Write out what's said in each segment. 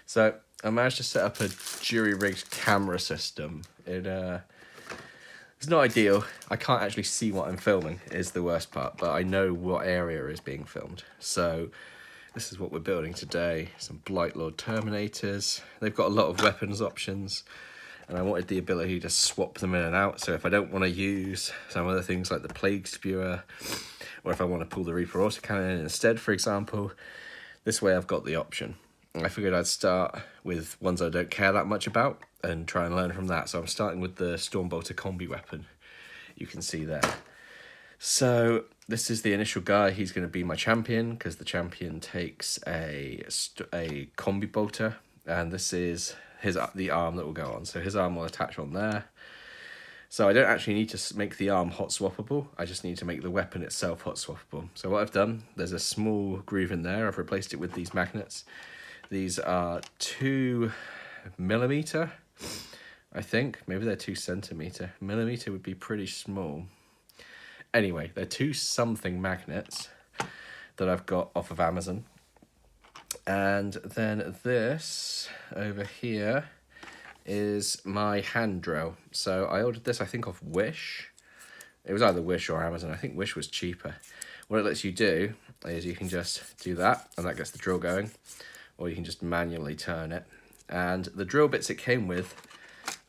So I managed to set up a jury-rigged camera system. It's not ideal. I can't actually see what I'm filming is the worst part, but I know what area is being filmed. So this is what we're building today. Some blightlord terminators. They've got a lot of weapons options, and I wanted the ability to swap them in and out. So if I don't want to use some other things like the plague spewer, or if I want to pull the Reaper autocannon in instead, for example, this way I've got the option. I figured I'd start with ones I don't care that much about and try and learn from that. So I'm starting with the Stormbolter combi weapon, you can see there. So this is the initial guy. He's going to be my champion because the champion takes a combi bolter, and this is the arm that will go on. So his arm will attach on there. So I don't actually need to make the arm hot swappable. I just need to make the weapon itself hot swappable. So what I've done, there's a small groove in there. I've replaced it with these magnets. These are 2mm, I think. Maybe they're 2cm. Millimeter would be pretty small. Anyway, they're 2-something magnets that I've got off of Amazon. And then this over here is my hand drill. So I ordered this, I think, off Wish. It was either Wish or Amazon. I think Wish was cheaper. What it lets you do is you can just do that, and that gets the drill going. Or you can just manually turn it. And the drill bits it came with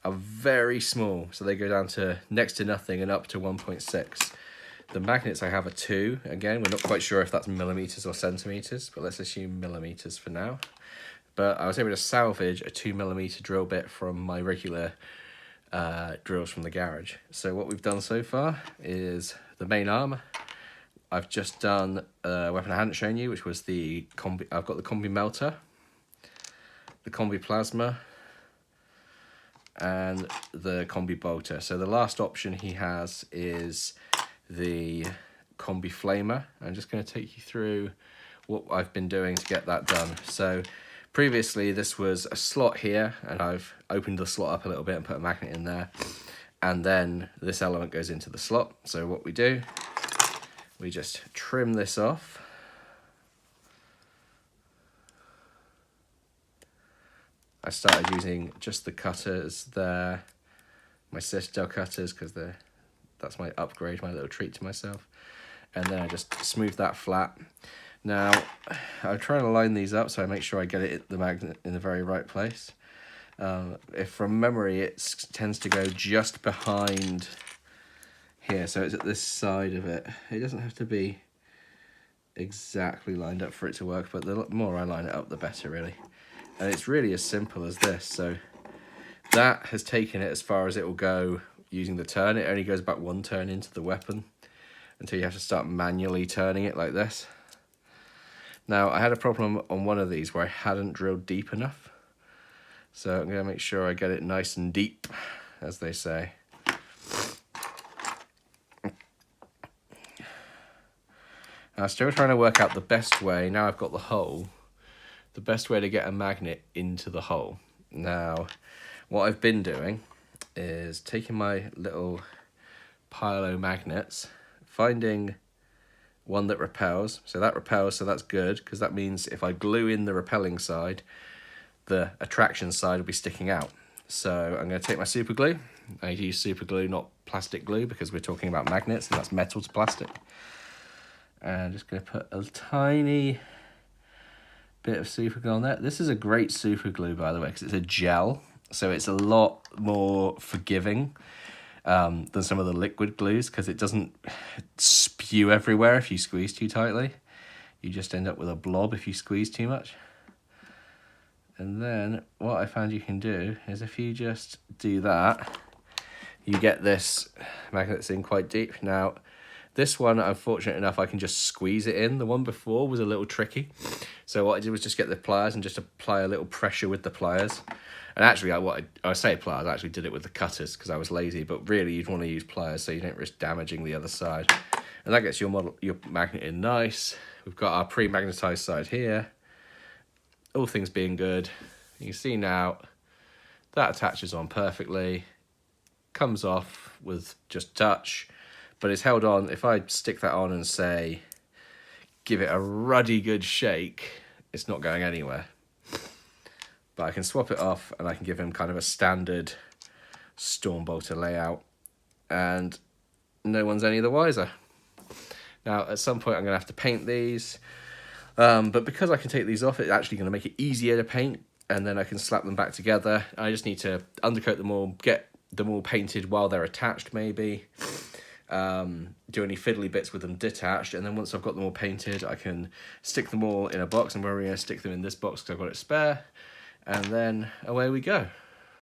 are very small. So they go down to next to nothing and up to 1.6. The magnets I have are 2. Again, we're not quite sure if that's millimeters or centimeters, but let's assume millimeters for now. But I was able to salvage a 2mm drill bit from my regular drills from the garage. So what we've done so far is the main arm. I've just done a weapon I hadn't shown you, which was the combi. I've got the combi melter, the combi plasma, and the combi bolter. So the last option he has is the combi flamer. I'm just going to take you through what I've been doing to get that done. So previously this was a slot here, and I've opened the slot up a little bit and put a magnet in there, and then this element goes into the slot. So what we do, we just trim this off. I started using just the cutters there, my Citadel cutters, because that's my upgrade, my little treat to myself. And then I just smooth that flat. Now, I'm trying to line these up so I make sure I get it the magnet in the very right place. If from memory, it tends to go just behind here, so it's at this side of it. It doesn't have to be exactly lined up for it to work, but the more I line it up, the better, really. And it's really as simple as this. So that has taken it as far as it will go using the turn. It only goes about 1 turn into the weapon until you have to start manually turning it like this. Now, I had a problem on one of these where I hadn't drilled deep enough. So I'm going to make sure I get it nice and deep, as they say. I'm still trying to work out the best way, now I've got the hole, the best way to get a magnet into the hole. Now, what I've been doing is taking my little pilo magnets, finding one that repels. So that repels, so that's good, because that means if I glue in the repelling side, the attraction side will be sticking out. So I'm going to take my super glue. I use super glue, not plastic glue, because we're talking about magnets, and that's metal to plastic. And I'm just going to put a tiny bit of super glue on there. This is a great super glue, by the way, because it's a gel, so it's a lot more forgiving than some of the liquid glues, because it doesn't spew everywhere if you squeeze too tightly. You just end up with a blob if you squeeze too much. And then what I found you can do is if you just do that, you get this magnet that's in quite deep. Now, this one, I'm fortunate enough, I can just squeeze it in. The one before was a little tricky. So what I did was just get the pliers and just apply a little pressure with the pliers. And actually, I say pliers, I actually did it with the cutters because I was lazy. But really, you'd want to use pliers so you don't risk damaging the other side. And that gets your magnet in nice. We've got our pre-magnetized side here. All things being good, you can see now that attaches on perfectly. Comes off with just touch. But it's held on. If I stick that on and say, give it a ruddy good shake, it's not going anywhere. But I can swap it off and I can give him kind of a standard Stormbolter layout, and no one's any the wiser. Now, at some point I'm going to have to paint these, but because I can take these off, it's actually going to make it easier to paint, and then I can slap them back together. I just need to undercoat them all, get them all painted while they're attached maybe, do any fiddly bits with them detached, and then once I've got them all painted, I can stick them all in a box. I'm probably going to stick them in this box because I've got it spare, and then away we go.